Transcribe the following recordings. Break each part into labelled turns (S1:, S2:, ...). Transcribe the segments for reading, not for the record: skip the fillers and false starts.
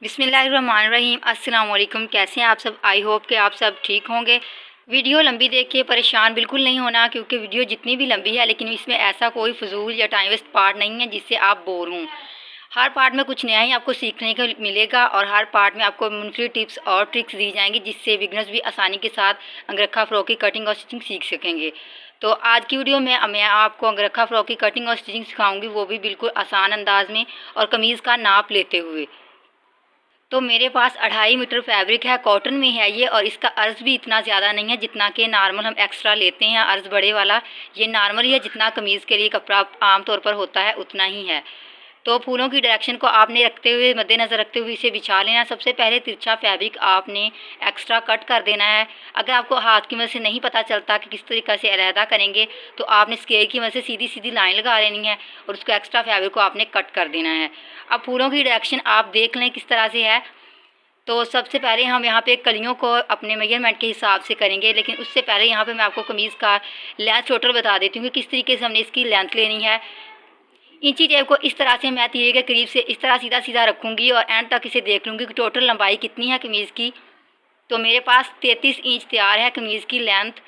S1: बिस्मिल्लाहिर्रहमानिर्रहीम। अस्सलाम वालेकुम। कैसे हैं आप सब? आई होप कि आप सब ठीक होंगे। वीडियो लंबी देख के परेशान बिल्कुल नहीं होना, क्योंकि वीडियो जितनी भी लंबी है लेकिन इसमें ऐसा कोई फजूल या टाइम वेस्ट पार्ट नहीं है जिससे आप बोर हों। हर पार्ट में कुछ नया ही आपको सीखने को मिलेगा और हर पार्ट में आपको मुफ्त टिप्स और ट्रिक्स दी जाएंगी जिससे बिगनर्स भी आसानी के साथ अंगरखा फ़्रॉक की कटिंग और स्टिचिंग सीख सकेंगे। तो आज की वीडियो में मैं आपको अंगरखा फ़्रॉक की कटिंग और स्टिचिंग सिखाऊंगी, वो भी बिल्कुल आसान अंदाज में और कमीज़ का नाप लेते हुए। तो मेरे पास 2.5 मीटर फैब्रिक है, कॉटन में है ये, और इसका अर्ज़ भी इतना ज़्यादा नहीं है जितना कि नॉर्मल हम एक्स्ट्रा लेते हैं। अर्ज़ बड़े वाला ये नॉर्मल ही है, जितना कमीज़ के लिए कपड़ा आम तौर पर होता है उतना ही है। तो फूलों की डायरेक्शन को आपने रखते हुए मद्देनज़र रखते हुए इसे बिछा लेना है। सबसे पहले तिरछा फैब्रिक आपने एक्स्ट्रा कट कर देना है। अगर आपको हाथ की मदद से नहीं पता चलता कि किस तरीक़े से अलहदा करेंगे तो आपने स्केल की मदद से सीधी सीधी लाइन लगा लेनी है और उसको एक्स्ट्रा फैब्रिक को आपने कट कर देना है। अब फूलों की डायरेक्शन आप देख लें किस तरह से है। तो सबसे पहले हम यहाँ पे कलियों को अपने मेजरमेंट के हिसाब से करेंगे, लेकिन उससे पहले यहाँ पे मैं आपको कमीज़ का लेंथ टोटल बता देती हूँ कि किस तरीके से हमने इसकी लेंथ लेनी है। इंची टेप को इस तरह से मैं तीरे के करीब से इस तरह सीधा सीधा रखूँगी और एंड तक इसे देख लूँगी कि टोटल लंबाई कितनी है कमीज़ की। तो मेरे पास 33 इंच तैयार है कमीज़ की लेंथ।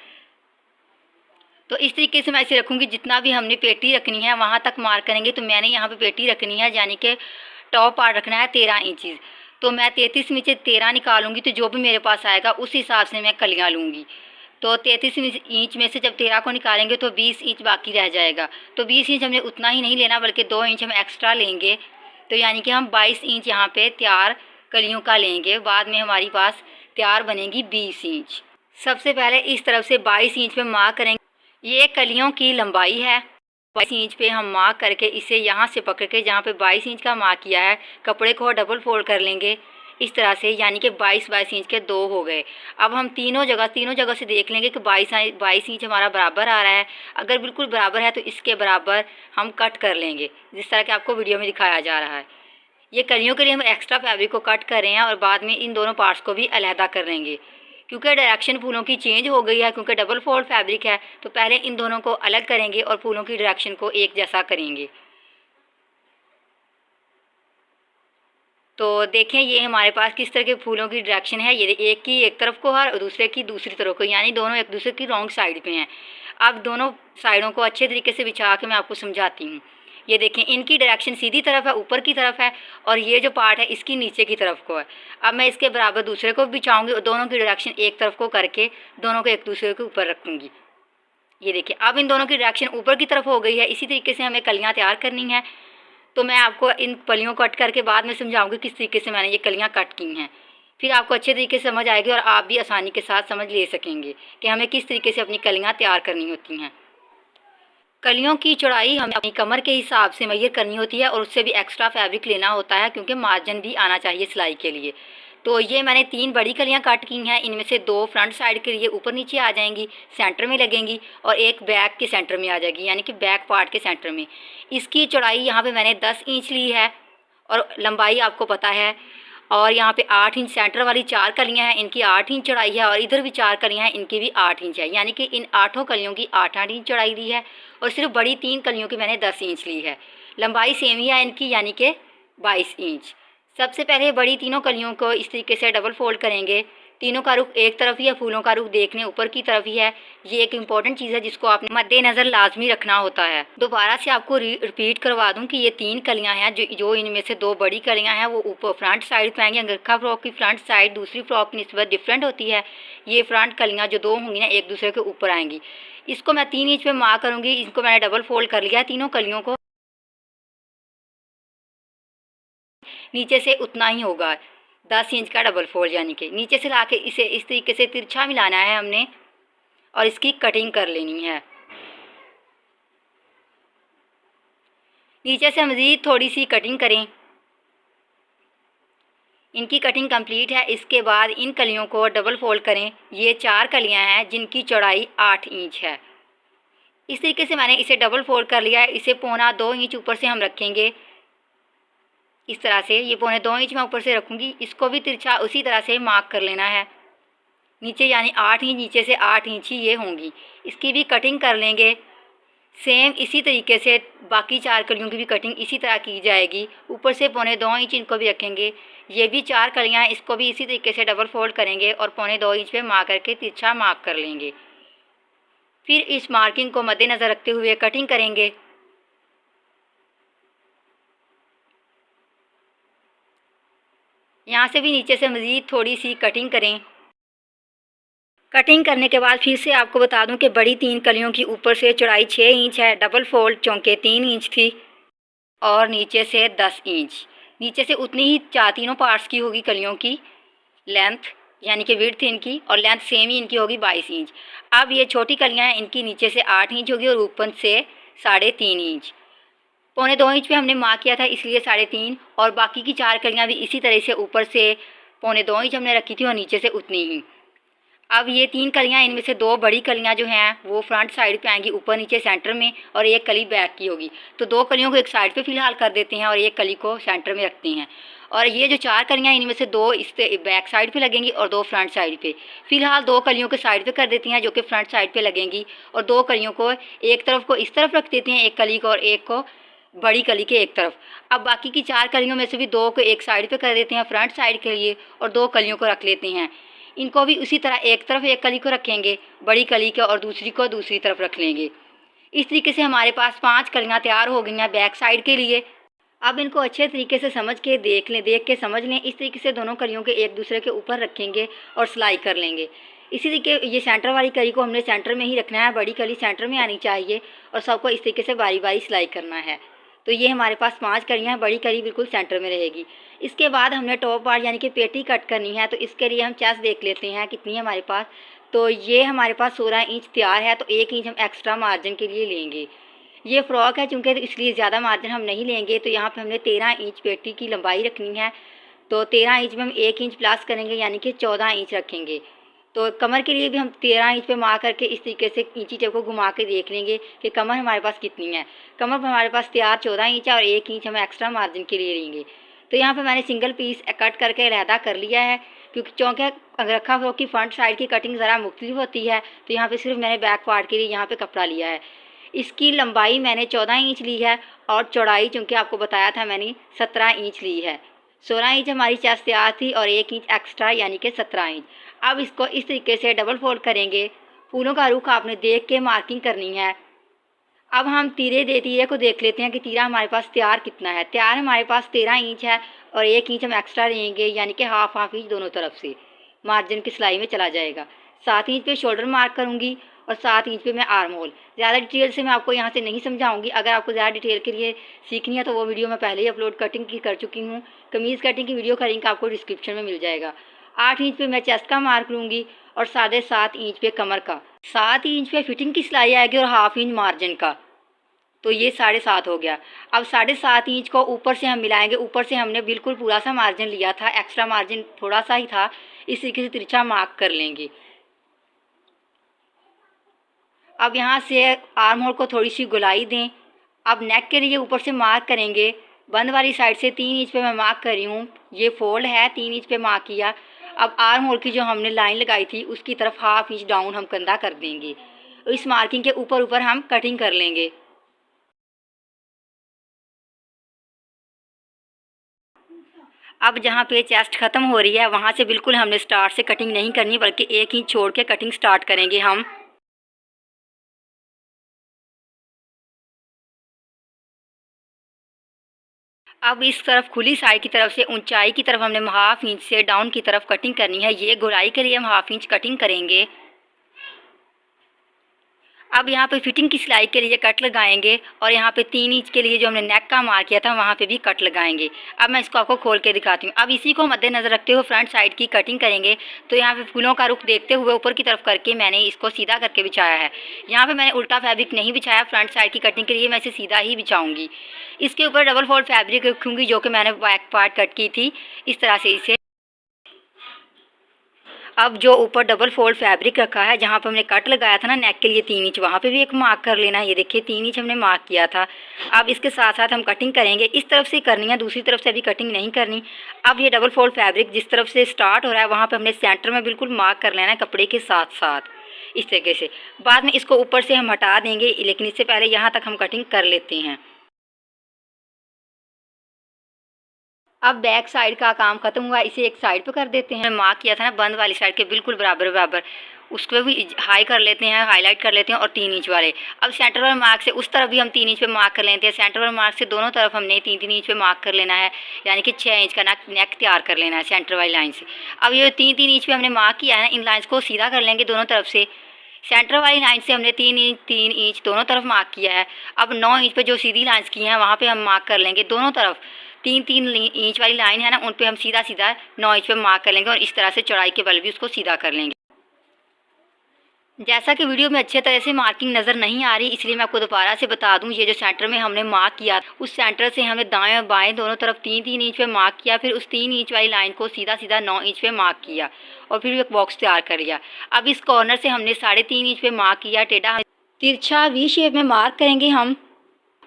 S1: तो इस तरीके से मैं इसे रखूँगी। जितना भी हमने पेटी रखनी है वहाँ तक मार्क करेंगे। तो मैंने यहाँ पे पेटी रखनी है, यानी कि टॉप पार्ट रखना है 13 इंचज़। तो मैं 33 में से 13 निकालूंगी, तो जो भी मेरे पास आएगा उस हिसाब से मैं कलियाँ लूँगी। तो 33 इंच में से जब 13 को निकालेंगे तो 20 इंच बाकी रह जाएगा। तो 20 इंच हमने उतना ही नहीं लेना बल्कि 2 इंच हम एक्स्ट्रा लेंगे। तो यानी कि हम 22 इंच यहाँ पे तैयार कलियों का लेंगे। बाद में हमारी पास तैयार बनेगी 20 इंच। सबसे पहले इस तरफ से 22 इंच पे मार्क करेंगे। ये कलियों की लंबाई है। 22 इंच पे हम मार्क करके इसे यहाँ से पकड़ के जहाँ पे 22 इंच का मार्क किया है कपड़े को डबल फोल्ड कर लेंगे इस तरह से, यानी कि 22 इंच के 2 हो गए। अब हम तीनों जगह से देख लेंगे कि 22 इंच हमारा बराबर आ रहा है। अगर बिल्कुल बराबर है तो इसके बराबर हम कट कर लेंगे, जिस तरह कि आपको वीडियो में दिखाया जा रहा है। ये कलियों के लिए हम एक्स्ट्रा फैब्रिक को कट कर रहे हैं और बाद में इन दोनों पार्ट्स को भी अलहदा कर लेंगे, क्योंकि डायरेक्शन फूलों की चेंज हो गई है। क्योंकि डबल फोल्ड फैब्रिक है तो पहले इन दोनों को अलग करेंगे और फूलों की डायरेक्शन को एक जैसा करेंगे। तो देखें ये हमारे पास किस तरह के फूलों की डायरेक्शन है। ये एक की एक तरफ को है और दूसरे की दूसरी तरफ को, यानी दोनों एक दूसरे की रॉन्ग साइड पे हैं। अब दोनों साइडों को अच्छे तरीके से बिछा के मैं आपको समझाती हूँ। ये देखें इनकी डायरेक्शन सीधी तरफ है, ऊपर की तरफ है, और ये जो पार्ट है इसकी नीचे की तरफ को है। अब मैं इसके बराबर दूसरे को बिछाऊँगी और दोनों की डायरेक्शन एक तरफ को करके दोनों को एक दूसरे के ऊपर रखूँगी। ये देखिए अब इन दोनों की डायरेक्शन ऊपर की तरफ हो गई है। इसी तरीके से हमें कलियाँ तैयार करनी है। तो मैं आपको इन कलियों को कट करके बाद में समझाऊंगी किस तरीके से मैंने ये कलियाँ कट की हैं। फिर आपको अच्छे तरीके से समझ आएगी और आप भी आसानी के साथ समझ ले सकेंगे कि हमें किस तरीके से अपनी कलियाँ तैयार करनी होती हैं। कलियों की चौड़ाई हमें अपनी कमर के हिसाब से मेजर करनी होती है और उससे भी एक्स्ट्रा फैब्रिक लेना होता है, क्योंकि मार्जिन भी आना चाहिए सिलाई के लिए। तो ये मैंने 3 बड़ी कलियां कट की हैं। इनमें से 2 फ्रंट साइड के लिए ऊपर नीचे आ जाएंगी, सेंटर में लगेंगी, और एक बैक के सेंटर में आ जाएगी, यानी कि बैक पार्ट के सेंटर में। इसकी चौड़ाई यहाँ पे मैंने 10 इंच ली है और लंबाई आपको पता है। और यहाँ पे 8 इंच सेंटर वाली 4 कलियाँ हैं, इनकी 8 इंच चौड़ाई है, और इधर भी 4 कलियाँ हैं, इनकी भी 8 इंच है, यानी कि इन 8 कलियों की 8-8 इंच चौड़ाई ली है। और सिर्फ बड़ी 3 कलियों की मैंने 10 इंच ली है। लंबाई सेम ही है इनकी, यानी कि 22 इंच। सबसे पहले बड़ी तीनों कलियों को इस तरीके से डबल फोल्ड करेंगे। तीनों का रुख एक तरफ ही है, फूलों का रुख देखने ऊपर की तरफ ही है। ये एक इम्पॉर्टेंट चीज़ है जिसको आपने मद्देनज़र लाजमी रखना होता है। दोबारा से आपको रिपीट करवा दूं कि ये 3 कलियां हैं, जो इनमें से 2 बड़ी कलियां हैं वो ऊपर फ्रंट साइड पे आएंगी। अंगरखा फ्रॉक की फ्रंट साइड दूसरी फ्रॉक की निस्बत डिफरेंट होती है। ये फ्रंट कलियाँ जो 2 होंगी ना, एक दूसरे के ऊपर आएंगी। इसको मैं 3 इंच पे मार्क करूँगी। इनको मैंने डबल फोल्ड कर लिया है तीनों कलियों को। नीचे से उतना ही होगा, 10 इंच का डबल फोल्ड, यानी कि नीचे से लाके इसे इस तरीके से तिरछा मिलाना है हमने और इसकी कटिंग कर लेनी है। नीचे से मज़ीद थोड़ी सी कटिंग करें। इनकी कटिंग कंप्लीट है। इसके बाद इन कलियों को डबल फोल्ड करें। ये 4 कलियां हैं जिनकी चौड़ाई 8 इंच है। इस तरीके से मैंने इसे डबल फोल्ड कर लिया है। इसे 1.25 इंच ऊपर से हम रखेंगे इस तरह से। ये 1.25 इंच मैं ऊपर से रखूँगी। इसको भी तिरछा उसी तरह से मार्क कर लेना है नीचे, यानी 8 इंच, नीचे से 8 इंच ही ये होंगी। इसकी भी कटिंग कर लेंगे सेम इसी तरीके से। बाकी 4 कलियों की भी कटिंग इसी तरह की जाएगी। ऊपर से 1.25 इंच इनको भी रखेंगे। ये भी 4 कलियाँ हैं, इसको भी इसी तरीके से डबल फोल्ड करेंगे और 1.25 इंच पे मार्क करके तिरछा मार्क कर लेंगे। फिर इस मार्किंग को मद्देनज़र रखते हुए कटिंग करेंगे। यहाँ से भी नीचे से मज़ीद थोड़ी सी कटिंग करें। कटिंग करने के बाद फिर से आपको बता दूं कि बड़ी 3 कलियों की ऊपर से चौड़ाई 6 इंच है, डबल फोल्ड चौंके 3 इंच थी और नीचे से 10 इंच। नीचे से उतनी ही तीनों पार्ट्स की होगी कलियों की लेंथ, यानी कि विड्थ इनकी, और लेंथ सेम ही इनकी होगी 22 इंच। अब ये छोटी कलियां हैं, इनकी नीचे से 8 इंच होगी और ऊपर से 3.5 इंच। 1.25 इंच पे हमने मार्क किया था, इसलिए 3.5, और बाकी की 4 कलियां भी इसी तरह से ऊपर से 1.25 इंच हमने रखी थी और नीचे से उतनी ही। अब ये 3 कलियां, इनमें से 2 बड़ी कलियां जो हैं वो फ्रंट साइड पे आएंगी, ऊपर नीचे सेंटर में, और एक कली बैक की होगी। तो 2 कलियों को एक साइड पे फ़िलहाल कर देते हैं और एक कली को सेंटर में रखते हैं। और ये जो 4 कलियां, इनमें से 2 इस बैक साइड पे लगेंगी और 2 फ्रंट साइड पे। फ़िलहाल 2 कलियों के साइड पे कर देती हैं जो कि फ्रंट साइड पे लगेंगी, और 2 कलियों को एक तरफ को इस तरफ रख देते हैं, एक कली को, और एक को बड़ी कली के एक तरफ। अब बाकी की 4 कलियों में से भी 2 को एक साइड पे कर देते हैं फ्रंट साइड के लिए, और 2 कलियों को रख लेते हैं। इनको भी उसी तरह एक तरफ एक कली को रखेंगे बड़ी कली के, और दूसरी को दूसरी तरफ रख लेंगे। इस तरीके से हमारे पास 5 कलियां तैयार हो गई हैं बैक साइड के लिए। अब इनको अच्छे तरीके से समझ के देख लें, देख के समझ लें। इस तरीके से दोनों कलियों के एक दूसरे के ऊपर रखेंगे और सिलाई कर लेंगे। इसी तरीके ये सेंटर वाली कली को हमने सेंटर में ही रखना है, बड़ी कली सेंटर में आनी चाहिए, और सबको इस तरीके से बारी बारी सिलाई करना है। तो ये हमारे पास 5 कलियाँ हैं, बड़ी कली बिल्कुल सेंटर में रहेगी। इसके बाद हमने टॉप पार्ट यानी कि पेटी कट करनी है, तो इसके लिए हम चेस्ट देख लेते हैं कितनी है हमारे पास। तो ये हमारे पास 16 इंच तैयार है, तो 1 इंच हम एक्स्ट्रा मार्जिन के लिए लेंगे। ये फ्रॉक है चूँकि, इसलिए ज़्यादा मार्जिन हम नहीं लेंगे। तो यहाँ पे हमने 13 इंच पेटी की लंबाई रखनी है, तो 13 इंच में हम 1 इंच प्लस करेंगे, यानी कि 14 इंच रखेंगे। तो कमर के लिए भी हम 13 इंच पे मार्क करके इस तरीके से इंची टेप को घुमा के देख लेंगे कि कमर हमारे पास कितनी है। कमर हमारे पास तैयार 14 इंच है और 1 इंच हम एक्स्ट्रा मार्जिन के लिए लेंगे। तो यहाँ पे मैंने सिंगल पीस कट करके अलहदा कर लिया है, क्योंकि चौंके रखा फ्रॉक की फ्रंट साइड की कटिंग ज़रा मुख्तलिफ होती है। तो यहाँ पे सिर्फ मैंने बैक पार्ट के लिए यहाँ पे कपड़ा लिया है। इसकी लंबाई मैंने 14 इंच ली है, और चौड़ाई चूँकि आपको बताया था मैंने 17 इंच ली है। 16 इंच हमारी चेस्ट तैयार थी और 1 इंच एक्स्ट्रा यानी कि 17 इंच। अब इसको इस तरीके से डबल फोल्ड करेंगे। फूलों का रुख आपने देख के मार्किंग करनी है। अब हम तीरे को देख लेते हैं कि तीरा हमारे पास तैयार कितना है। तैयार हमारे पास 13 इंच है और 1 इंच हम एक्स्ट्रा लेंगे, यानी कि हाफ इंच दोनों तरफ से मार्जिन की सिलाई में चला जाएगा। 7 इंच पे शोल्डर मार्क करूँगी और 7 इंच पे मैं आर्म होल। ज़्यादा डिटेल से मैं आपको यहाँ से नहीं समझाऊंगी। अगर आपको ज़्यादा डिटेल के लिए सीखनी है तो वो वीडियो मैं पहले ही अपलोड कटिंग की कर चुकी हूँ। कमीज़ कटिंग की वीडियो का लिंक आपको डिस्क्रिप्शन में मिल जाएगा। 8 इंच पे मैं चेस्ट का मार्क लूँगी और 7.5 इंच पे कमर का। 7 इंच पे फिटिंग की सिलाई आएगी और हाफ इंच मार्जिन का, तो ये 7.5 हो गया। अब 7.5 इंच को ऊपर से हम मिलाएंगे। ऊपर से हमने बिल्कुल पूरा सा मार्जिन लिया था, एक्स्ट्रा मार्जिन थोड़ा सा ही था, इस तरीके से तिरछा मार्क कर लेंगे। अब यहाँ से आर्म होल को थोड़ी सी गोलाई दें। अब नेक के लिए ऊपर से मार्क करेंगे। बंद वाली साइड से 3 इंच पे मैं मार्क कर रही हूँ। ये फोल्ड है, 3 इंच पे मार्क किया। अब आर्म होल की जो हमने लाइन लगाई थी उसकी तरफ हाफ इंच डाउन हम कंधा कर देंगे। इस मार्किंग के ऊपर ऊपर हम कटिंग कर लेंगे। अब जहाँ पे चेस्ट ख़त्म हो रही है वहाँ से बिल्कुल हमने स्टार्ट से कटिंग नहीं करनी, बल्कि 1 इंच छोड़ के कटिंग स्टार्ट करेंगे हम। अब इस तरफ खुली साइड की तरफ से ऊंचाई की तरफ हमने हाफ इंच से डाउन की तरफ कटिंग करनी है। ये गोलाई के लिए हम हाफ इंच कटिंग करेंगे। अब यहाँ पे फिटिंग की सिलाई के लिए कट लगाएंगे और यहाँ पे 3 इंच के लिए जो हमने नेक का मार्क किया था वहाँ पे भी कट लगाएंगे। अब मैं इसको आपको खोल के दिखाती हूँ। अब इसी को मद्देनज़र रखते हुए फ्रंट साइड की कटिंग करेंगे। तो यहाँ पे फूलों का रुख देखते हुए ऊपर की तरफ करके मैंने इसको सीधा करके बिछाया है। यहाँ पे मैंने उल्टा फैब्रिक नहीं बिछाया। फ्रंट साइड की कटिंग के लिए मैं इसे सीधा ही बिछाऊँगी। इसके ऊपर डबल फोल्ड फैब्रिक रखूँगी जो कि मैंने बैक पार्ट कट की थी, इस तरह से इसे। अब जो ऊपर डबल फोल्ड फैब्रिक रखा है, जहाँ पर हमने कट लगाया था ना नेक के लिए 3 इंच, वहाँ पे भी एक मार्क कर लेना है। ये देखिए 3 इंच हमने मार्क किया था। अब इसके साथ साथ हम कटिंग करेंगे। इस तरफ से करनी है, दूसरी तरफ से अभी कटिंग नहीं करनी। अब ये डबल फोल्ड फैब्रिक जिस तरफ से स्टार्ट हो रहा है वहाँ पर हमने सेंटर में बिल्कुल मार्क कर लेना है कपड़े के साथ साथ, इस तरीके से। बाद में इसको ऊपर से हम हटा देंगे, लेकिन इससे पहले यहाँ तक हम कटिंग कर लेते हैं। अब बैक साइड का काम खत्म हुआ, इसे एक साइड पे कर देते हैं। मार्क किया था ना बंद वाली साइड के बिल्कुल बराबर बराबर, उसको भी हाई कर लेते हैं, हाईलाइट कर लेते हैं। और 3 इंच वाले, अब सेंटर वाले मार्क से उस तरफ भी हम 3 इंच पे मार्क कर लेते हैं। सेंटर वाले मार्क से दोनों तरफ हमने 3-3 इंच पे मार्क कर लेना है, यानी कि 6 इंच का नेक तैयार कर लेना है सेंटर वाली लाइन से। अब ये 3-3 इंच पे हमने मार्क किया है, इन लाइन्स को सीधा कर लेंगे दोनों तरफ से। सेंटर वाली लाइन से हमने 3 इंच दोनों तरफ मार्क किया है। अब 9 इंच पे जो सीधी लाइन्स की हैं वहाँ पे हम मार्क कर लेंगे दोनों तरफ। 3-3 इंच वाली लाइन है ना, उन पे हम सीधा सीधा 9 इंच पे मार्क कर लेंगे और इस तरह से चौड़ाई के बल भी उसको सीधा कर लेंगे। जैसा कि वीडियो में अच्छे तरह से मार्किंग नज़र नहीं आ रही, इसलिए मैं आपको दोबारा से बता दूं, ये जो सेंटर में हमने मार्क किया उस सेंटर से हमने दाएं और बाएं दोनों तरफ 3-3 इंच पे मार्क किया, फिर उस 3 इंच वाली लाइन को सीधा सीधा 9 इंच पे मार्क किया और फिर एक बॉक्स तैयार कर लिया। अब इस कॉर्नर से हमने 3.5 इंच पे मार्क किया, टेढ़ा तिरछा वी शेप में मार्क करेंगे हम,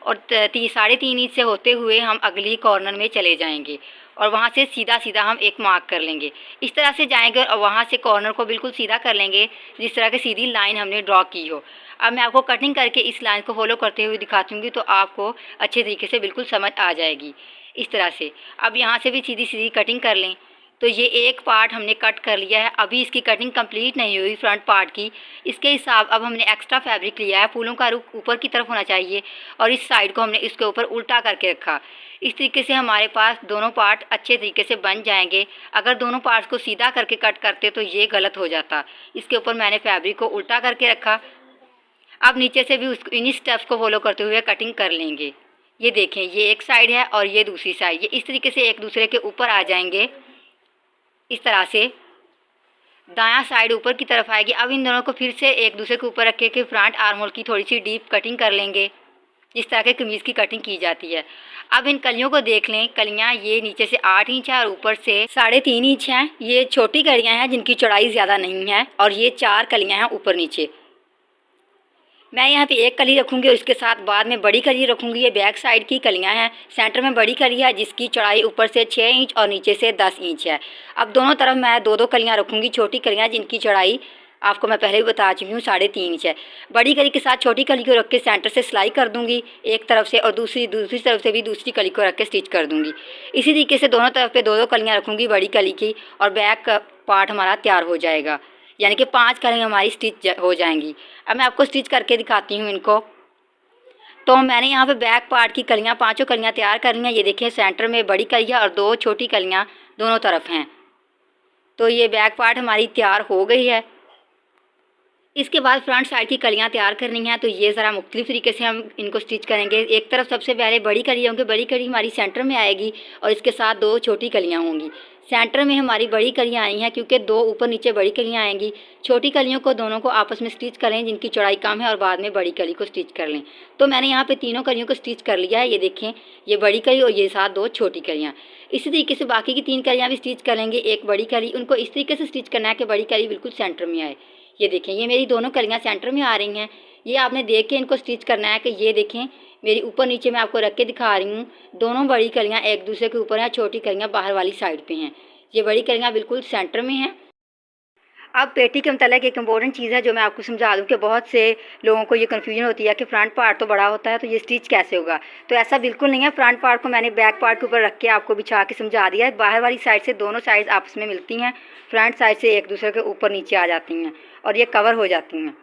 S1: और 3.5 इंच से होते हुए हम अगली कॉर्नर में चले जाएंगे और वहाँ से सीधा सीधा हम एक मार्क कर लेंगे। इस तरह से जाएंगे और वहाँ से कॉर्नर को बिल्कुल सीधा कर लेंगे जिस तरह की सीधी लाइन हमने ड्रॉ की हो। अब मैं आपको कटिंग करके इस लाइन को फॉलो करते हुए दिखाती हूँ तो आपको अच्छे तरीके से बिल्कुल समझ आ जाएगी इस तरह से। अब यहाँ से भी सीधी सीधी कटिंग कर लें। तो ये एक पार्ट हमने कट कर लिया है, अभी इसकी कटिंग कंप्लीट नहीं हुई फ्रंट पार्ट की। इसके हिसाब अब हमने एक्स्ट्रा फैब्रिक लिया है, फूलों का रुख ऊपर की तरफ होना चाहिए और इस साइड को हमने इसके ऊपर उल्टा करके रखा। इस तरीके से हमारे पास दोनों पार्ट अच्छे तरीके से बन जाएंगे। अगर दोनों पार्ट्स को सीधा करके कट करते तो ये गलत हो जाता। इसके ऊपर मैंने फैब्रिक को उल्टा करके रखा। अब नीचे से भी उसको इन्हीं स्टेप्स को फॉलो करते हुए कटिंग कर लेंगे। ये देखें, ये एक साइड है और ये दूसरी साइड, ये इस तरीके से एक दूसरे के ऊपर आ जाएंगे। इस तरह से दायां साइड ऊपर की तरफ आएगी। अब इन दोनों को फिर से एक दूसरे के ऊपर रख के फ्रंट आर्म होल की थोड़ी सी डीप कटिंग कर लेंगे, जिस तरह के कमीज़ की कटिंग की जाती है। अब इन कलियों को देख लें, कलियां ये नीचे से 8 इंच है और ऊपर से 3.5 इंच हैं। ये छोटी कलियां हैं जिनकी चौड़ाई ज़्यादा नहीं है और ये 4 कलियां हैं ऊपर नीचे। मैं यहाँ पे एक कली रखूँगी और इसके साथ बाद में बड़ी कली रखूँगी। ये बैक साइड की कलियाँ हैं, सेंटर में बड़ी कली है जिसकी चौड़ाई ऊपर से 6 इंच और नीचे से 10 इंच है। अब दोनों तरफ मैं 2-2 कलियाँ रखूँगी, छोटी कलियाँ जिनकी चौड़ाई आपको मैं पहले भी बता चुकी हूँ 3.5 इंच है। बड़ी कली के साथ छोटी कली को रख के सेंटर से सिलाई कर दूँगी एक तरफ से और दूसरी तरफ से भी दूसरी कली को रख के स्टिच कर दूँगी। इसी तरीके से दोनों तरफ पे 2-2 कलियाँ रखूँगी बड़ी कली की और बैक पार्ट हमारा तैयार हो जाएगा, यानी कि 5 कलियाँ हमारी स्टिच हो जाएंगी। अब मैं आपको स्टिच करके दिखाती हूँ इनको। तो मैंने यहाँ पे बैक पार्ट की कलियाँ 5 कलियाँ तैयार कर ली हैं। ये देखिए सेंटर में बड़ी कलियाँ और 2 छोटी कलियाँ दोनों तरफ हैं। तो ये बैक पार्ट हमारी तैयार हो गई है। इसके बाद फ्रंट साइड की कलियाँ तैयार करनी है, तो ये ज़रा मुख्तलिफ तरीके से हम इनको स्टिच करेंगे। एक तरफ सबसे पहले बड़ी कली होंगी, बड़ी कली हमारी सेंटर में आएगी और इसके साथ 2 छोटी कलियाँ होंगी। सेंटर में हमारी बड़ी कलियाँ आई हैं क्योंकि 2 ऊपर नीचे बड़ी कलियाँ आएंगी। छोटी कलियों को दोनों को आपस में स्टिच करें जिनकी चौड़ाई कम है और बाद में बड़ी कली को स्टिच कर लें। तो मैंने यहाँ पे तीनों कलियों को स्टिच कर लिया है। ये देखें, ये बड़ी कली और ये साथ 2 छोटी कलियाँ। इसी तरीके से बाकी की 3 कलियाँ भी स्टिच कर लेंगे। एक बड़ी कली, उनको इस तरीके से स्टिच करना है कि बड़ी कली बिल्कुल सेंटर में आए। ये देखें, ये मेरी दोनों कलियाँ सेंटर में आ रही हैं। ये आपने देख के इनको स्टिच करना है कि ये देखें मेरी ऊपर नीचे मैं आपको रख के दिखा रही हूँ। दोनों बड़ी कलियाँ एक दूसरे के ऊपर हैं, छोटी कलियाँ बाहर वाली साइड पे हैं। ये बड़ी कलियाँ बिल्कुल सेंटर में हैं। अब पेटी के मतलब एक इम्पोर्टेंट चीज़ है जो मैं आपको समझा दूँ कि बहुत से लोगों को ये कन्फ्यूजन होती है कि फ्रंट पार्ट तो बड़ा होता है तो ये स्टिच कैसे होगा। तो ऐसा बिल्कुल नहीं है। फ्रंट पार्ट को मैंने बैक पार्ट के ऊपर रख के आपको बिछा के समझा दिया है। बाहर वाली साइड से दोनों साइड आपस में मिलती हैं, फ्रंट साइड से एक दूसरे के ऊपर नीचे आ जाती हैं और ये कवर हो जाती हैं।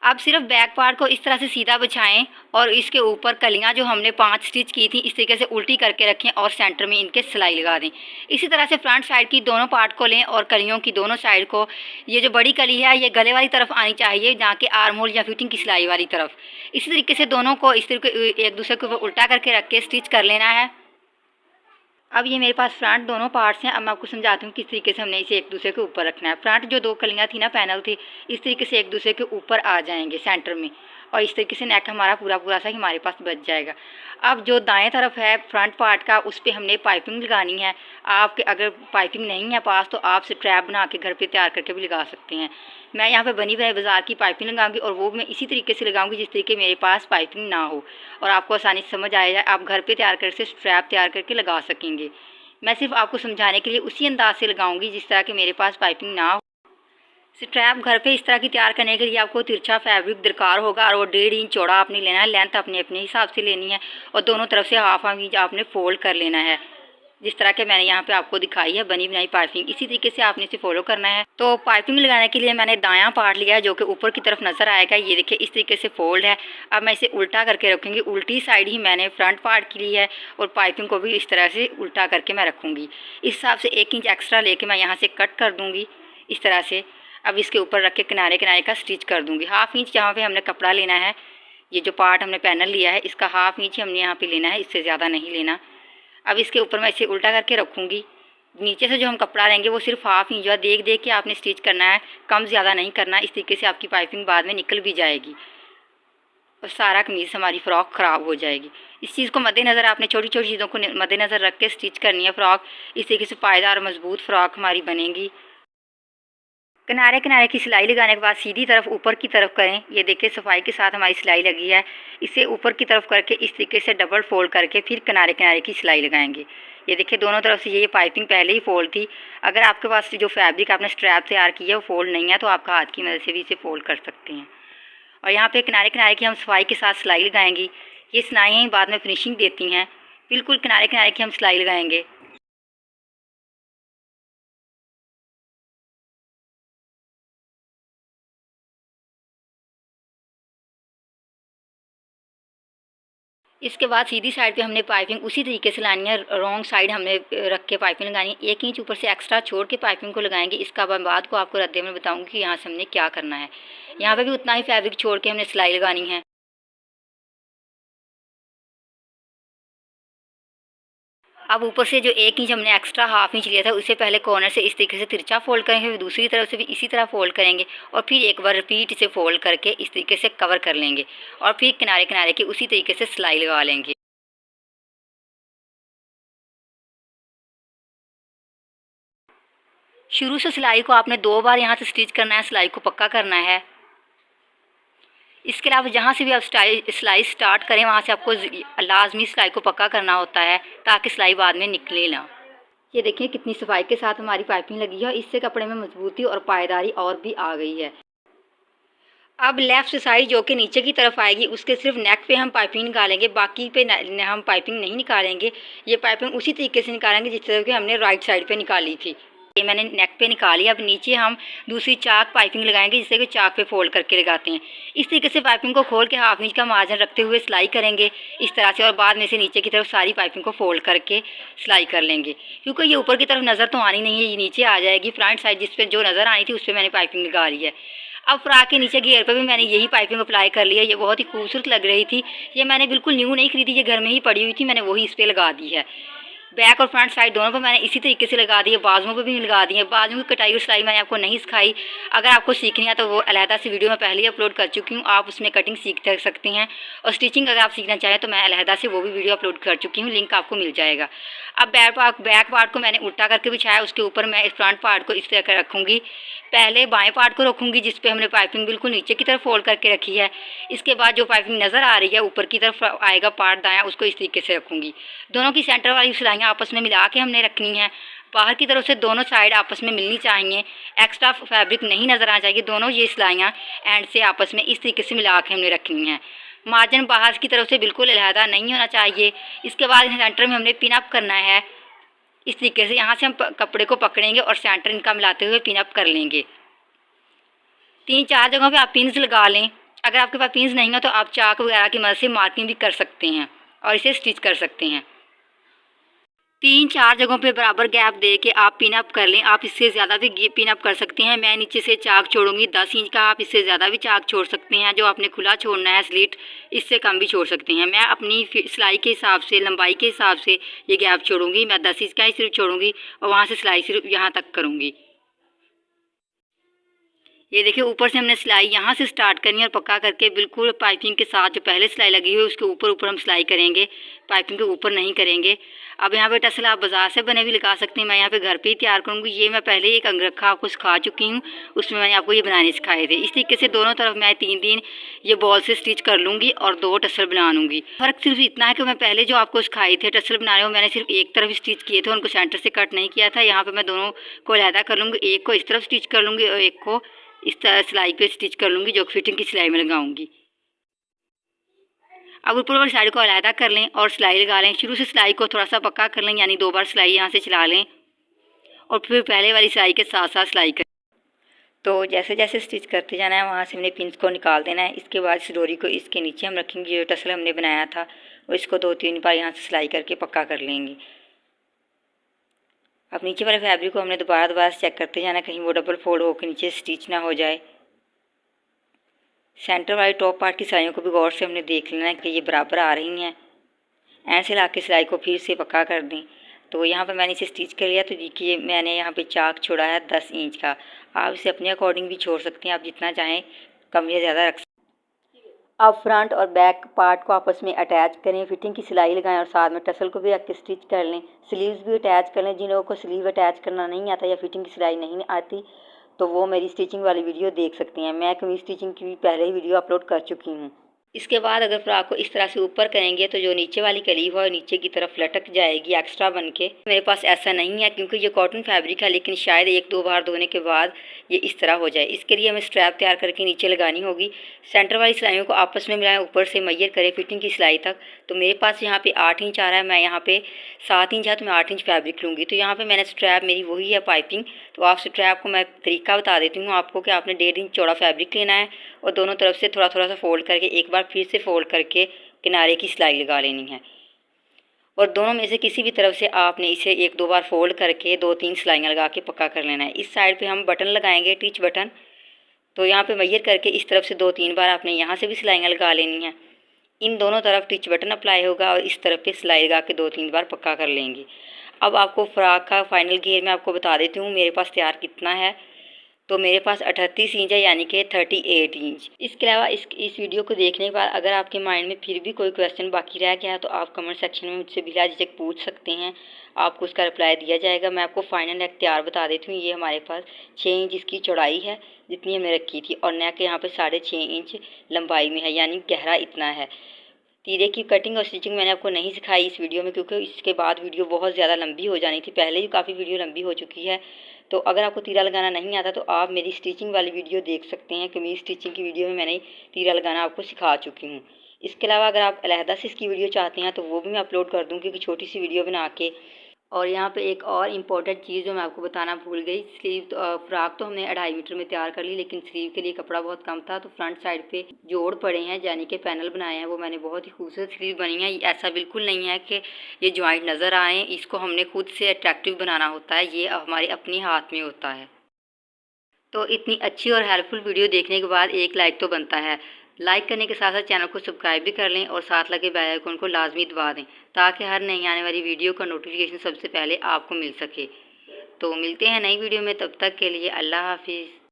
S1: अब सिर्फ बैक पार्ट को इस तरह से सीधा बिछाएं और इसके ऊपर कलियां जो हमने 5 स्टिच की थी इस तरीके से उल्टी करके रखें और सेंटर में इनके सिलाई लगा दें। इसी तरह से फ्रंट साइड की दोनों पार्ट को लें और कलियों की दोनों साइड को, ये जो बड़ी कली है ये गले वाली तरफ आनी चाहिए जहाँ के आर्म होल या फिटिंग की सिलाई वाली तरफ। इसी तरीके से दोनों को इस तरीके एक दूसरे के ऊपर उल्टा करके रख के स्टिच कर लेना है। अब ये मेरे पास फ्रंट दोनों पार्ट्स हैं। अब मैं आपको समझाती हूँ किस तरीके से हमने इसे एक दूसरे के ऊपर रखना है। फ्रंट जो 2 कलियाँ थी ना, पैनल थी, इस तरीके से एक दूसरे के ऊपर आ जाएंगे सेंटर में और इस तरीके से नेक हमारा पूरा सा हमारे पास बच जाएगा। अब जो दाएं तरफ है फ्रंट पार्ट का, उस पर हमने पाइपिंग लगानी है। आपके अगर पाइपिंग नहीं है पास तो आप स्ट्रैप बना के घर पे तैयार करके भी लगा सकते हैं। मैं यहाँ पे बनी हुई बाज़ार की पाइपिंग लगाऊंगी और वो भी मैं इसी तरीके से लगाऊंगी जिस तरीके मेरे पास पाइपिंग ना हो और आपको आसानी से समझ आएगा। आप घर पे तैयार करके स्ट्रैप तैयार करके लगा सकेंगे। मैं सिर्फ आपको समझाने के लिए उसी अंदाज से लगाऊंगी जिस तरह के मेरे पास पाइपिंग ना हो। स्ट्रैप घर पे इस तरह की तैयार करने के लिए आपको तिरछा फैब्रिक दरकार होगा और वो 1.5 इंच चौड़ा आपने लेना है। लेंथ अपने अपने हिसाब से लेनी है और दोनों तरफ से हाफ इंच आपने फोल्ड कर लेना है। जिस तरह के मैंने यहाँ पे आपको दिखाई है बनी बनाई पाइपिंग, इसी तरीके से आपने इसे फॉलो करना है। तो पाइपिंग लगाने के लिए मैंने दायां पार्ट लिया है जो कि ऊपर की तरफ नज़र आएगा। ये देखिए इस तरीके से फोल्ड है। अब मैं इसे उल्टा करके रखूँगी, उल्टी साइड ही मैंने फ्रंट पार्ट की ली है और पाइपिंग को भी इस तरह से उल्टा करके मैं रखूँगी। इस हिसाब से 1 इंच एक्स्ट्रा लेके मैं यहाँ से कट कर दूँगी इस तरह से। अब इसके ऊपर रख के किनारे किनारे का स्टिच कर दूँगी। 1/2 इंच जहाँ पे हमने कपड़ा लेना है, ये जो पार्ट हमने पैनल लिया है इसका 1/2 इंच हमने यहाँ पे लेना है, इससे ज़्यादा नहीं लेना। अब इसके ऊपर मैं इसे उल्टा करके रखूँगी। नीचे से जो हम कपड़ा लेंगे वो सिर्फ 1/2 इंच देख देख के आपने स्टिच करना है, कम ज़्यादा नहीं करना। इस तरीके से आपकी पाइपिंग बाद में निकल भी जाएगी और सारा कमीज़ हमारी फ़्रॉक ख़राब हो जाएगी। इस चीज़ को मद्देनज़र आपने छोटी छोटी चीज़ों को मद्देनज़र रख के स्टिच करनी है फ़्रॉक। इस तरीके से पायदार मजबूत फ़्रॉक हमारी बनेगी। किनारे किनारे की सिलाई लगाने के बाद सीधी तरफ ऊपर की तरफ करें। ये देखिए सफाई के साथ हमारी सिलाई लगी है। इसे ऊपर की तरफ करके इस तरीके से डबल फोल्ड करके फिर किनारे किनारे की सिलाई लगाएंगे। ये देखिए दोनों तरफ से ये पाइपिंग पहले ही फोल्ड थी। अगर आपके पास जो फैब्रिक आपने स्ट्रैप तैयार की है वो फोल्ड नहीं है तो आपका हाथ की मदद से भी इसे फोल्ड कर सकते हैं। और यहाँ पे किनारे किनारे की हम सफाई के साथ सिलाई लगाएंगी। ये सिलाइयाँ ही बाद में फिनिशिंग देती हैं। बिल्कुल किनारे किनारे की हम सिलाई लगाएंगे। इसके बाद सीधी साइड पे हमने पाइपिंग उसी तरीके से लानी है। रॉन्ग साइड हमने रख के पाइपिंग लगानी है। 1 इंच ऊपर से एक्स्ट्रा छोड़ के पाइपिंग को लगाएंगे। इसका बाद को आपको रद्दे में बताऊंगी कि यहाँ से हमने क्या करना है। यहाँ पे भी उतना ही फैब्रिक छोड़ के हमने सिलाई लगानी है। अब ऊपर से जो 1 इंच हमने एक्स्ट्रा 1/2 इंच लिया था उसे पहले कॉर्नर से इस तरीके से तिरछा फोल्ड करेंगे, फिर दूसरी तरफ से भी इसी तरह फोल्ड करेंगे और फिर एक बार रिपीट इसे फोल्ड करके इस तरीके से कवर कर लेंगे और फिर किनारे किनारे की उसी तरीके से सिलाई लगा लेंगे। शुरू से सिलाई को आपने 2 बार यहाँ से स्टिच करना है, सिलाई को पक्का करना है। इसके अलावा जहाँ से भी आप सिलाई स्टार्ट करें वहाँ से आपको लाजमी सिलाई को पक्का करना होता है ताकि सिलाई बाद में निकले ना। ये देखिए कितनी सफाई के साथ हमारी पाइपिंग लगी है। इससे कपड़े में मजबूती और पायदारी और भी आ गई है। अब लेफ़्ट साइड जो कि नीचे की तरफ आएगी उसके सिर्फ नेक पे हम पाइपिंग निकालेंगे, बाकी पे हम पाइपिंग नहीं निकालेंगे। ये पाइपिंग उसी तरीके से निकालेंगे जिस तरह की हमने राइट साइड पे निकाली थी। ये मैंने नेक पे निकाली। अब नीचे हम दूसरी चाक पाइपिंग लगाएंगे जिससे कि चाक पे फोल्ड करके लगाते हैं। इस तरीके से पाइपिंग को खोल के 1/2 इंच का मार्जिन रखते हुए सिलाई करेंगे इस तरह से और बाद में से नीचे की तरफ सारी पाइपिंग को फोल्ड करके सिलाई कर लेंगे। क्योंकि ये ऊपर की तरफ नज़र तो आनी नहीं है, ये नीचे आ जाएगी। फ्रंट साइड जिस पर जो नज़र आनी थी उस पर मैंने पाइपिंग लगा ली है। अब फ्रॉक के नीचे घेर पर भी मैंने यही पाइपिंग अप्लाई कर ली है। ये बहुत ही खूबसूरत लग रही थी। ये मैंने बिल्कुल न्यू नहीं खरीदी, ये घर में ही पड़ी हुई थी, मैंने वही इस पर लगा दी है। बैक और फ्रंट साइड दोनों पर मैंने इसी तरीके से लगा दी है। बाजुओं पर भी लगा दी है। बाजुओं की कटाई और सिलाई मैंने आपको नहीं सिखाई। अगर आपको सीखनी है तो वो अलहदा से वीडियो मैं पहले ही अपलोड कर चुकी हूँ, आप उसमें कटिंग सीख सकती हैं। और स्टिचिंग अगर आप सीखना चाहें तो मैं अलहदा से वो भी वीडियो अपलोड कर चुकी हूँ, लिंक आपको मिल जाएगा। अब बैक पार्ट को मैंने उल्टा करके बिछाया, उसके ऊपर मैं इस फ्रंट पार्ट को इस तरह कर रखूँगी। पहले बाएं पार्ट को रखूँगी जिस पे हमने पाइपिंग बिल्कुल नीचे की तरफ फोल्ड करके रखी है। इसके बाद जो पाइपिंग नज़र आ रही है ऊपर की तरफ आएगा पार्ट दायां, उसको इस तरीके से रखूँगी। दोनों की सेंटर वाली सिलाइयाँ आपस में मिला के हमने रखनी है। बाहर की तरफ से दोनों साइड आपस में मिलनी चाहिए, एक्स्ट्रा फैब्रिक नहीं नज़र आना चाहिए। दोनों ये सिलाइयाँ एंड से आपस में इस तरीके से मिला के हमने रखनी है। मार्जिन बाहर की तरफ से बिल्कुल अलहदा नहीं होना चाहिए। इसके बाद सेंटर में हमने पिन अप करना है इस तरीके से। यहाँ से हम कपड़े को पकड़ेंगे और सेंटर इनका मिलाते हुए पिन अप कर लेंगे। 3-4 जगहों पे आप पिन्स लगा लें। अगर आपके पास पिन्स नहीं हो तो आप चाक वगैरह की मदद से मार्किंग भी कर सकते हैं और इसे स्टिच कर सकते हैं। 3-4 जगहों पे बराबर गैप दे के आप पिन अप कर लें। आप इससे ज़्यादा भी पिन अप कर सकते हैं। मैं नीचे से चाक छोड़ूंगी 10 इंच का, आप इससे ज़्यादा भी चाक छोड़ सकते हैं। जो आपने खुला छोड़ना है स्लिट, इससे कम भी छोड़ सकते हैं। मैं अपनी सिलाई के हिसाब से, लंबाई के हिसाब से ये गैप छोड़ूंगी। मैं 10 इंच का ही सिर्फ छोड़ूंगी और वहाँ से सिलाई सिर्फ यहाँ तक करूँगी। ये देखिए ऊपर से हमने सिलाई यहाँ से स्टार्ट करनी है और पक्का करके बिल्कुल पाइपिंग के साथ जो पहले सिलाई लगी हुई है उसके ऊपर हम सिलाई करेंगे, पाइपिंग के ऊपर नहीं करेंगे। अब यहाँ पे टसल आप बाज़ार से बने भी लगा सकते हैं। मैं यहाँ पे घर पे ही तैयार करूँगी। ये मैं पहले एक अंगरखा आपको सिखा चुकी हूँ, उसमें मैंने आपको ये बनाने सिखाए थे। इस तरीके से दोनों तरफ मैं 3-3 ये बॉल से स्टिच कर लूँगी और 2 टसल बना लूँगी। फ़र्क सिर्फ इतना है कि मैं पहले जो आपको सिखाए थे टसल बनाने में मैंने सिर्फ एक तरफ स्टिच किए थे, उनको सेंटर से कट नहीं किया था। यहाँ पर मैं दोनों को अलहदा कर लूँगी। एक को इस तरफ स्टिच कर लूँगी और एक को इस तरह सिलाई पे स्टिच कर लूँगी जो फिटिंग की सिलाई में लगाऊंगी। अब ऊपर वाली साइड को अलहदा कर लें और सिलाई लगा लें। शुरू से सिलाई को थोड़ा सा पक्का कर लें, यानी 2 बार सिलाई यहाँ से चला लें और फिर पहले वाली सिलाई के साथ साथ सिलाई करें। तो जैसे जैसे स्टिच करते जाना है वहाँ से हमने पिंस को निकाल देना है। इसके बाद इस डोरी को इसके नीचे हम रखेंगे, जो टसल हमने बनाया था, और इसको 2-3 बार यहाँ से सिलाई करके पक्का कर लेंगे। अब नीचे वाले फैब्रिक को हमने दोबारा चेक करते जाना, कहीं वो डबल फोल्ड होकर नीचे स्टिच ना हो जाए। सेंटर वाली टॉप पार्ट की सिलाइयों को भी गौर से हमने देख लेना है कि ये बराबर आ रही हैं। ऐसे ला के सिलाई को फिर से पक्का कर दें। तो यहाँ पर मैंने इसे स्टिच कर लिया। तो देखिए मैंने यहाँ पे चाक छोड़ा है 10 इंच का। आप इसे अपने अकॉर्डिंग भी छोड़ सकते हैं, आप जितना चाहें कम या ज़्यादा रख सकते हैं। अब फ्रंट और बैक पार्ट को आपस में अटैच करें, फिटिंग की सिलाई लगाएं और साथ में टसल को भी रख के स्टिच कर लें। स्लीव्स भी अटैच कर लें। जिन लोगों को स्लीव अटैच करना नहीं आता या फिटिंग की सिलाई नहीं आती तो वो मेरी स्टिचिंग वाली वीडियो देख सकती हैं। मैं कमीज स्टिचिंग की भी पहले ही वीडियो अपलोड कर चुकी हूँ। इसके बाद अगर फ्रॉक को इस तरह से ऊपर करेंगे तो जो नीचे वाली कलीफ है नीचे की तरफ लटक जाएगी एक्स्ट्रा बन के। मेरे पास ऐसा नहीं है क्योंकि ये कॉटन फैब्रिक है, लेकिन शायद 1-2 बार धोने के बाद ये इस तरह हो जाए। इसके लिए हमें स्ट्रैप तैयार करके नीचे लगानी होगी। सेंटर वाली सिलाइयों को आपस में मिलाएं, ऊपर से मैयर करें फिटिंग की सिलाई तक। तो मेरे पास यहाँ पे 8 इंच आ रहा है, मैं यहाँ पे 7 इंच है तो मैं 8 इंच फैब्रिक लूँगी। तो यहाँ पे मैंने स्ट्रैप मेरी वही है पाइपिंग। तो आप स्ट्रैप को मैं तरीका बता देती हूँ आपको कि आपने 1.5 इंच चौड़ा फैब्रिक लेना है और दोनों तरफ से थोड़ा थोड़ा सा फोल्ड करके एक बार फिर से फोल्ड करके किनारे की सिलाई लगा लेनी है। और दोनों में से किसी भी तरफ से आपने इसे 1-2 बार फोल्ड करके 2-3 सिलाइयाँ लगा के पक्का कर लेना है। इस साइड पे हम बटन लगाएंगे, टिच बटन। तो यहाँ पे मैयर करके इस तरफ से 2-3 बार आपने यहाँ से भी सिलाइयाँ लगा लेनी हैं। इन दोनों तरफ टिच बटन अप्लाई होगा और इस तरफ पे सिलाई लगा के 2-3 बार पक्का कर लेंगे। अब आपको फ्रॉक का फाइनल घेर मैं आपको बता देती हूँ मेरे पास तैयार कितना है। तो मेरे पास 38 इंच है, यानी कि 38 इंच। इसके अलावा इस वीडियो को देखने के बाद अगर आपके माइंड में फिर भी कोई क्वेश्चन बाकी रह गया है तो आप कमेंट सेक्शन में मुझसे बिला झिझक पूछ सकते हैं, आपको उसका रिप्लाई दिया जाएगा। मैं आपको फाइनल एक तैयार बता देती हूँ। ये हमारे पास 6 इंच इसकी चौड़ाई है जितनी हमने रखी थी, और नेक यहाँ पे 6.5 इंच लंबाई में है, यानी गहरा इतना है। तीरे की कटिंग और स्टिचिंग मैंने आपको नहीं सिखाई इस वीडियो में, क्योंकि इसके बाद वीडियो बहुत ज़्यादा लंबी हो जानी थी। पहले ही काफ़ी वीडियो लंबी हो चुकी है। तो अगर आपको तीरा लगाना नहीं आता तो आप मेरी स्टिचिंग वाली वीडियो देख सकते हैं। कमीज स्टिचिंग की वीडियो में मैंने तीरा लगाना आपको सिखा चुकी हूँ। इसके अलावा अगर आप अलहदा से इसकी वीडियो चाहते हैं तो वो भी मैं अपलोड कर दूँ, क्योंकि छोटी सी वीडियो बना के। और यहाँ पे एक और इम्पॉर्टेंट चीज़ जो मैं आपको बताना भूल गई, स्लीव फ्रॉक तो हमने 2.5 मीटर में तैयार कर ली, लेकिन स्लीव के लिए कपड़ा बहुत कम था। तो फ्रंट साइड पे जोड़ पड़े हैं, यानी कि पैनल बनाए हैं, वो मैंने बहुत ही खूबसूरत स्लीव बनी है। ऐसा बिल्कुल नहीं है कि ये जॉइंट नज़र आए, इसको हमने खुद से अट्रैक्टिव बनाना होता है, ये हमारे अपने हाथ में होता है। तो इतनी अच्छी और हेल्पफुल वीडियो देखने के बाद एक लाइक तो बनता है। लाइक करने के साथ साथ चैनल को सब्सक्राइब भी कर लें और साथ लगे बेल आइकन को लाजमी दबा दें, ताकि हर नई आने वाली वीडियो का नोटिफिकेशन सबसे पहले आपको मिल सके। तो मिलते हैं नई वीडियो में, तब तक के लिए अल्लाह हाफिज़।